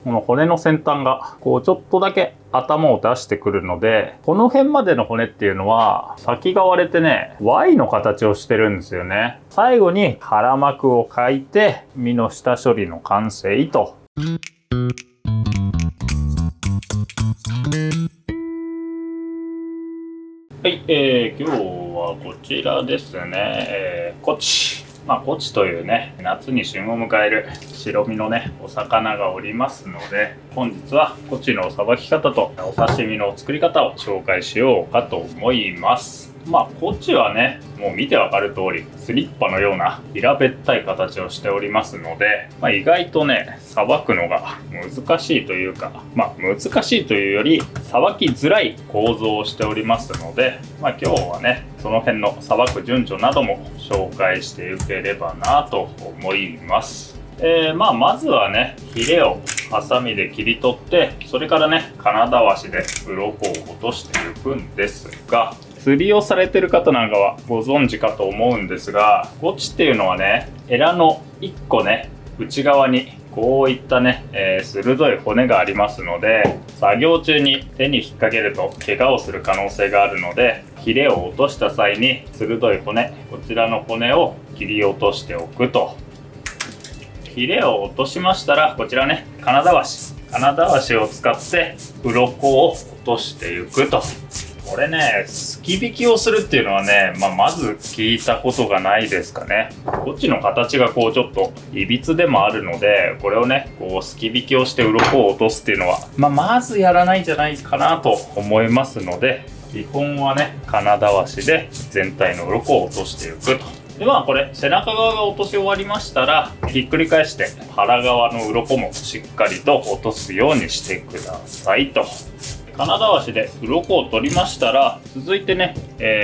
この骨の先端がこうちょっとだけ頭を出してくるので、この辺までの骨っていうのは先が割れてね Y の形をしてるんですよね。最後に腹膜を書いて身の下処理の完成と。はい、今日はこちらですね、コチ。コチというね、夏に旬を迎える白身のね、お魚がおりますので、本日はコチのさばき方とお刺身の作り方を紹介しようかと思います。コチはね、もう見てわかる通り、スリッパのような平べったい形をしておりますので、意外とね、さばくのが難しいというか、難しいというより、さばきづらい構造をしておりますので、今日はね、その辺のさばく順序なども紹介していければなと思います。まずはね、ヒレをハサミで切り取って、それからね、金だわしで鱗を落としていくんですが、釣りをされてる方なんかはご存知かと思うんですが、コチっていうのはね、エラの1個ね、内側にこういったね、鋭い骨がありますので、作業中に手に引っ掛けると怪我をする可能性があるので、ヒレを落とした際に鋭い骨、こちらの骨を切り落としておくと。ヒレを落としましたら、こちらね、金だわしを使って鱗を落としていくと。これね、すき引きをするっていうのはね、まず聞いたことがないですかね。こっちの形がこうちょっといびつでもあるので、これをね、こうすき引きをして鱗を落とすっていうのは、まずやらないんじゃないかなと思いますので、基本はね、金だわしで全体の鱗を落としていくと。でこれ背中側が落とし終わりましたら、ひっくり返して腹側の鱗もしっかりと落とすようにしてくださいと。金だわしで鱗を取りましたら、続いてね、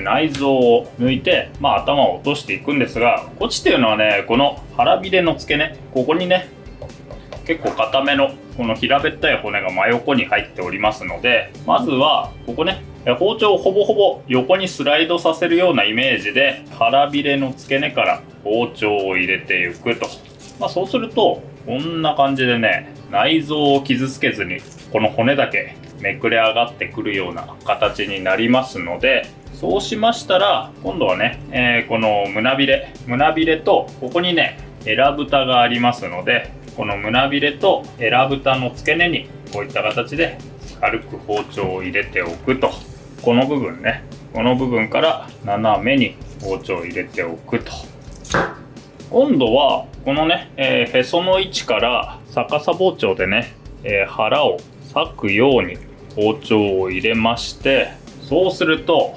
内臓を抜いて、頭を落としていくんですが、コチっていうのはね、この腹びれの付け根、ここにね、結構硬めのこの平べったい骨が真横に入っておりますので、まずはここね、包丁をほぼほぼ横にスライドさせるようなイメージで、腹びれの付け根から包丁を入れていくと。そうするとこんな感じでね、内臓を傷つけずにこの骨だけめくれ上がってくるような形になりますので、そうしましたら今度はね、この胸びれとここにね、えらぶたがありますので、この胸びれとえらぶたの付け根にこういった形で軽く包丁を入れておくと。この部分ね、この部分から斜めに包丁を入れておくと。今度はこのね、へその位置から逆さ包丁でね、腹を裂くように包丁を入れまして、そうすると、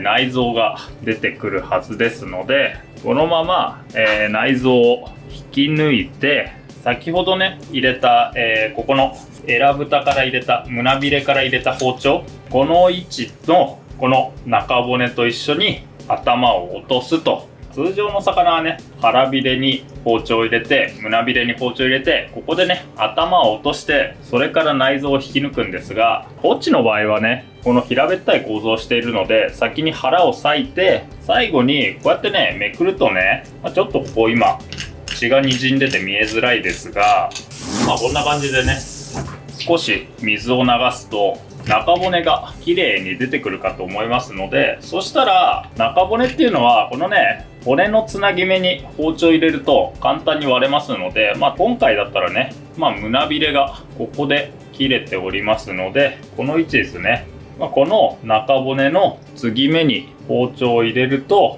内臓が出てくるはずですので、このまま、内臓を引き抜いて、先ほどね入れた、ここのえらぶたから入れた胸びれから入れた包丁、この位置のこの中骨と一緒に頭を落とすと。通常の魚はね、腹びれに包丁を入れて、胸びれに包丁を入れて、ここでね頭を落として、それから内臓を引き抜くんですが、コチの場合はね、この平べったい構造をしているので、先に腹を裂いて、最後にこうやってねめくるとね、ちょっとここ今血が滲んでて見えづらいですが、こんな感じでね、少し水を流すと中骨が綺麗に出てくるかと思いますので、そしたら中骨っていうのはこのね、骨のつなぎ目に包丁を入れると簡単に割れますので、今回だったらね、胸びれがここで切れておりますので、この位置ですね、この中骨の継ぎ目に包丁を入れると、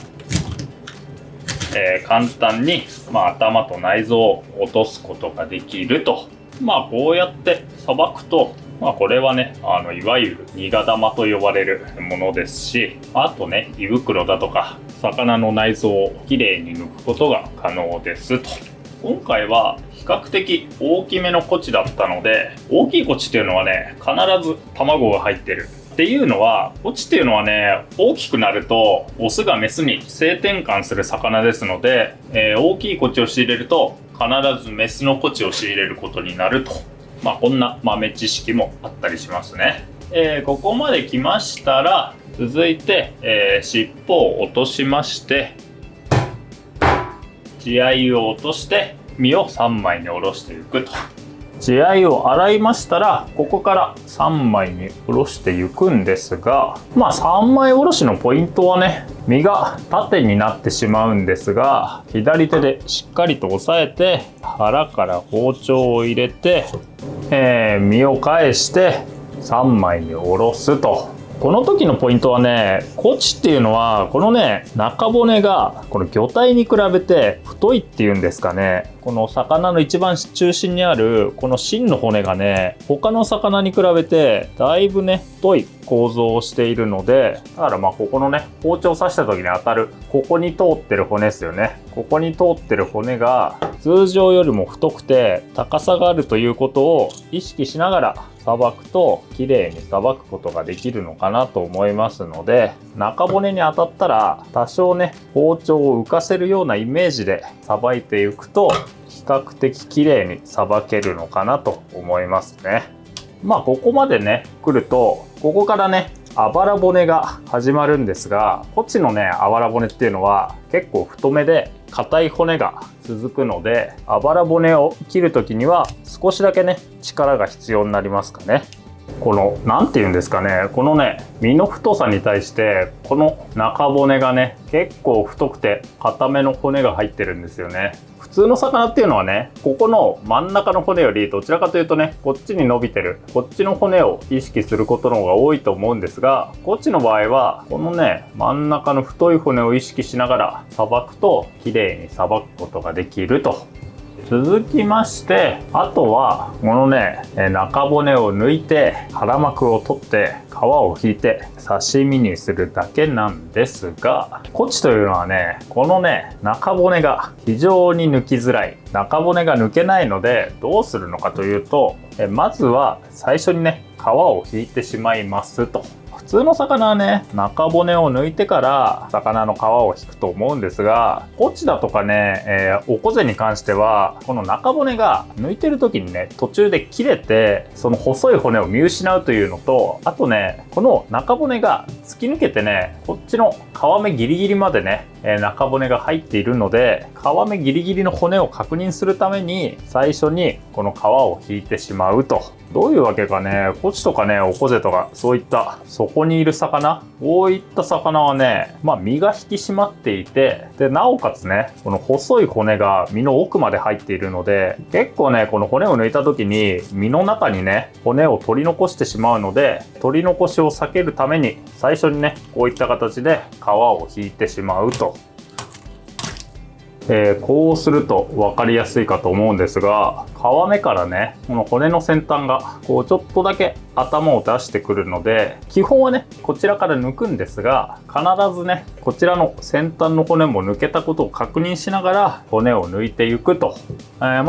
簡単に、頭と内臓を落とすことができると。こうやってさばくと、これはね、いわゆるニガ玉と呼ばれるものですし、あとね、胃袋だとか魚の内臓をきれいに抜くことが可能ですと。今回は比較的大きめのコチだったので、大きいコチっていうのはね、必ず卵が入ってるっていうのは、コチっていうのはね、大きくなるとオスがメスに性転換する魚ですので、大きいコチを仕入れると必ずメスのコチを仕入れることになると。こんな豆知識もあったりしますね。ここまで来ましたら、続いて、尻尾を落としまして、血合いを落として身を3枚に下ろしていくと。血合いを洗いましたら、ここから3枚におろしていくんですが、3枚おろしのポイントはね、身が縦になってしまうんですが、左手でしっかりと押さえて、腹から包丁を入れて、身を返して3枚におろすと。この時のポイントはね、コチっていうのはこのね、中骨がこの魚体に比べて太いっていうんですかね。この魚の一番中心にあるこの芯の骨がね、他の魚に比べてだいぶね、太い構造をしているので、だからここのね、包丁を刺した時に当たるここに通ってる骨ですよね。ここに通ってる骨が通常よりも太くて高さがあるということを意識しながらさばくと綺麗にさばくことができるのかなと思いますので、中骨に当たったら多少ね、包丁を浮かせるようなイメージでさばいていくと比較的綺麗にさばけるのかなと思いますね。ここまでね来ると、ここからね、あばら骨が始まるんですが、コチのね、あばら骨っていうのは結構太めで硬い骨が続くので、あばら骨を切る時には少しだけね、力が必要になりますかね。この何て言うんですかね、このね、身の太さに対してこの中骨がね、結構太くて硬めの骨が入ってるんですよね。普通の魚っていうのはね、ここの真ん中の骨よりどちらかというとね、こっちに伸びてるこっちの骨を意識することの方が多いと思うんですが、こっちの場合はこのね、真ん中の太い骨を意識しながらさばくと綺麗にさばくことができると。続きまして、あとはこのね、中骨を抜いて腹膜を取って皮を引いて刺身にするだけなんですが、コチというのはね、このね、中骨が非常に抜きづらい。中骨が抜けないのでどうするのかというと、まずは最初にね、皮を引いてしまいますと。普通の魚はね、中骨を抜いてから魚の皮を引くと思うんですが、コチだとかね、オコゼに関してはこの中骨が抜いてる時にね、途中で切れてその細い骨を見失うというのと、あとね、この中骨が突き抜けてね、こっちの皮目ギリギリまでね、中骨が入っているので、皮目ギリギリの骨を確認するために最初にこの皮を引いてしまうと。どういうわけかね、コチとかね、オコゼとかそういったそこにいる魚、こういった魚はね、身が引き締まっていて、でなおかつね、この細い骨が身の奥まで入っているので、結構ね、この骨を抜いた時に身の中にね、骨を取り残してしまうので、取り残しを避けるために最初にね、こういった形で皮を引いてしまうと。こうすると分かりやすいかと思うんですが、皮目からね、この骨の先端がこうちょっとだけ頭を出してくるので、基本はね、こちらから抜くんですが、必ずね、こちらの先端の骨も抜けたことを確認しながら骨を抜いていくと、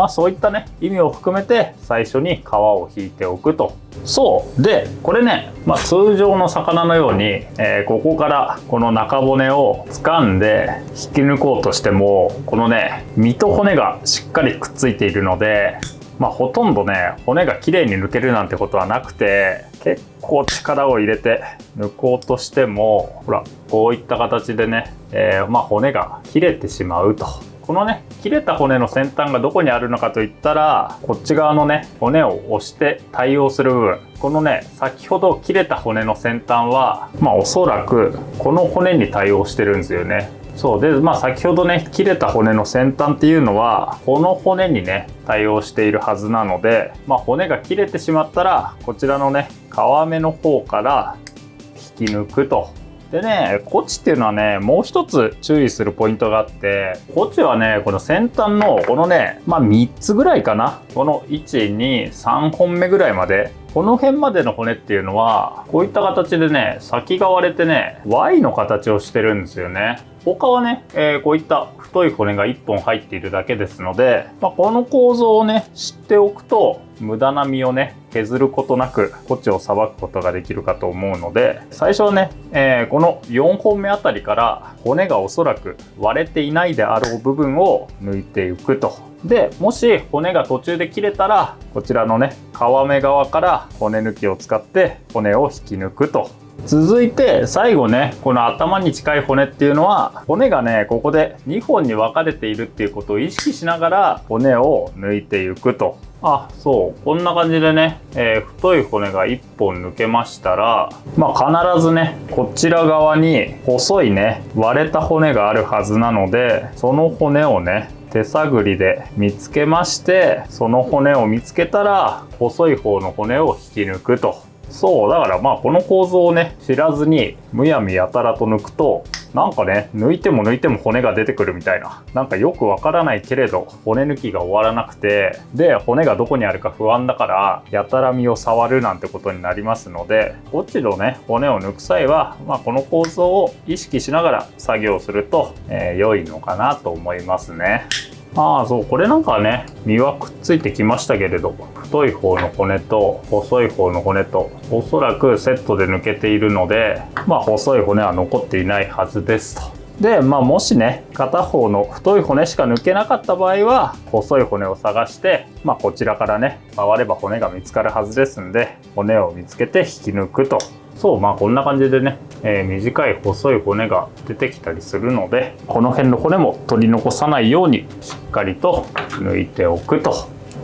そういったね、意味を含めて最初に皮を引いておくと。そうで、これね、通常の魚のように、ここからこの中骨を掴んで引き抜こうとしても、このね、身と骨がしっかりくっついているので、ほとんどね、骨がきれいに抜けるなんてことはなくて、結構力を入れて抜こうとしても、ほら、こういった形でね、骨が切れてしまうと。このね、切れた骨の先端がどこにあるのかといったら、こっち側のね、骨を押して対応する部分、このね、先ほど切れた骨の先端は、おそらくこの骨に対応してるんですよね。そうで、先ほどね、切れた骨の先端っていうのはこの骨にね、対応しているはずなので、骨が切れてしまったらこちらのね、皮目の方から引き抜くと。でね、コチっていうのはね、もう一つ注意するポイントがあって、コチはね、この先端のこのね、3つぐらいかな、この1、2、3本目ぐらいまで、この辺までの骨っていうのはこういった形でね、先が割れてね、 Y の形をしてるんですよね。他はね、こういった太い骨が1本入っているだけですので、この構造をね、知っておくと無駄な身をね、削ることなくコチをさばくことができるかと思うので、最初はね、この4本目あたりから骨がおそらく割れていないであろう部分を抜いていくと。で、もし骨が途中で切れたら、こちらのね、皮目側から骨抜きを使って骨を引き抜くと。続いて最後ね、この頭に近い骨っていうのは、骨がね、ここで2本に分かれているっていうことを意識しながら骨を抜いていくと。そう、こんな感じでね、太い骨が1本抜けましたら、必ずね、こちら側に細いね、割れた骨があるはずなので、その骨をね、手探りで見つけまして、その骨を見つけたら、細い方の骨を引き抜くと。そう、だからこの構造をね、知らずにむやみやたらと抜くと、なんかね、抜いても抜いても骨が出てくるみたいな。なんかよくわからないけれど、骨抜きが終わらなくて、で、骨がどこにあるか不安だから、やたら身を触るなんてことになりますので、こっちのね、骨を抜く際は、この構造を意識しながら作業すると、良いのかなと思いますね。そう、これなんかね、身はくっついてきましたけれど、太い方の骨と細い方の骨とおそらくセットで抜けているので、細い骨は残っていないはずですと。で、もしね、片方の太い骨しか抜けなかった場合は、細い骨を探して、こちらからね、触れば骨が見つかるはずですんで、骨を見つけて引き抜くと。そう、こんな感じでね、短い細い骨が出てきたりするので、この辺の骨も取り残さないようにしっかりと抜いておくと。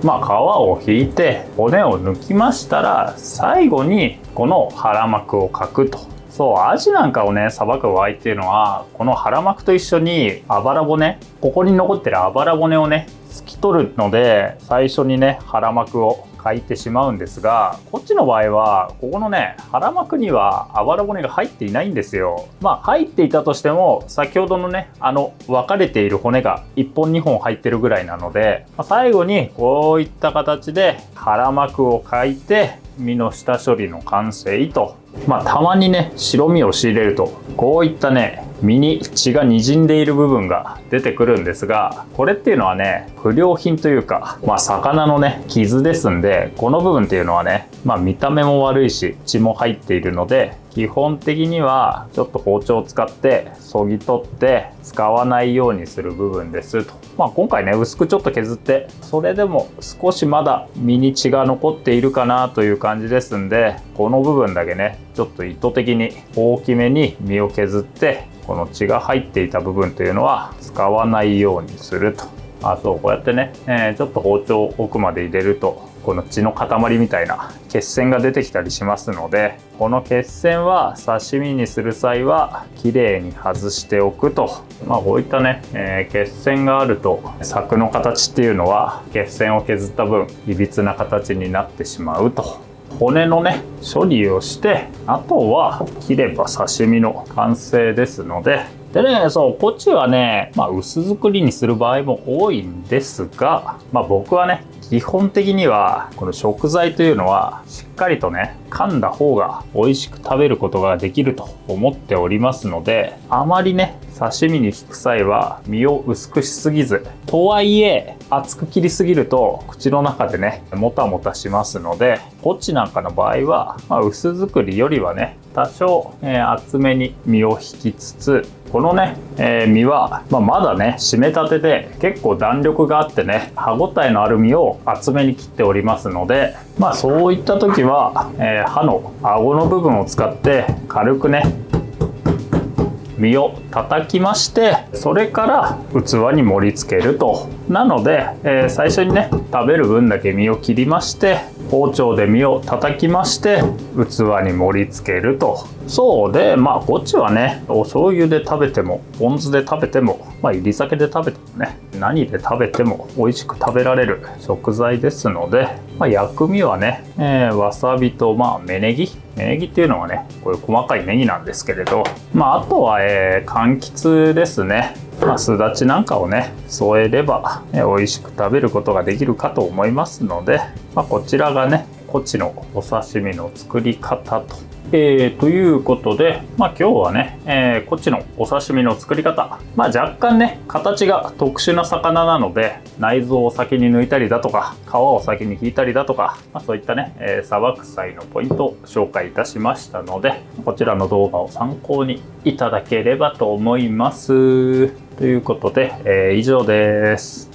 皮を引いて骨を抜きましたら、最後にこの腹膜をかくと。そう、アジなんかをね、さばく場合っていうのは、この腹膜と一緒にあばら骨、ここに残ってるあばら骨をね、突き取るので、最初にね、腹膜をかいてしまうんですが、こっちの場合はここのね、腹膜にはあばら骨が入っていないんですよ。入っていたとしても、先ほどのね、分かれている骨が1本2本入ってるぐらいなので、最後にこういった形で腹膜をかいて身の下処理の完成と。たまにね、白身を仕入れるとこういったね、身に血が滲んでいる部分が出てくるんですが、これっていうのはね、不良品というか、魚のね、傷ですんで、この部分っていうのはね、見た目も悪いし血も入っているので、基本的にはちょっと包丁を使って削ぎ取って使わないようにする部分ですと。今回ね、薄くちょっと削って、それでも少しまだ身に血が残っているかなという感じですんで、この部分だけね、ちょっと意図的に大きめに身を削って、この血が入っていた部分というのは使わないようにすると。そう、こうやってね、ちょっと包丁を奥まで入れると、この血の塊みたいな血栓が出てきたりしますので、この血栓は刺身にする際はきれいに外しておくと。こういったね、血栓があると柵の形っていうのは血栓を削った分いびつな形になってしまうと。骨のね、処理をして、あとは切れば刺身の完成ですので、でね、そう、こっちはね、薄作りにする場合も多いんですが、僕はね、基本的にはこの食材というのはしっかりとね、噛んだ方が美味しく食べることができると思っておりますので、あまりね、刺身に引く際は身を薄くしすぎず、とはいえ厚く切りすぎると口の中でね、もたもたしますので、こっちなんかの場合は、薄作りよりはね、多少、厚めに身を引きつつ、このね、身は、まだね、締めたてで結構弾力があってね、歯ごたえのある身を厚めに切っておりますので、そういった時は、歯の顎の部分を使って軽くね、身を叩きまして、それから器に盛り付けると。なので、最初にね、食べる分だけ身を切りまして、包丁で身を叩きまして器に盛り付けると。そうで、こっちはね、お醤油で食べてもポン酢で食べても、煎り酒で食べてもね、何で食べても美味しく食べられる食材ですので、薬味はね、わさびと芽ネギっていうのはね、こういう細かいネギなんですけれど、あとは、柑橘ですね。すだちなんかをね、添えれば、美味しく食べることができるかと思いますので、こちらがね、こっちのお刺身の作り方と。ということで、今日はね、こっちのお刺身の作り方、若干ね、形が特殊な魚なので、内臓を先に抜いたりだとか、皮を先に引いたりだとか、そういったね、さばく際のポイントを紹介いたしましたので、こちらの動画を参考にいただければと思います。ということで、以上です。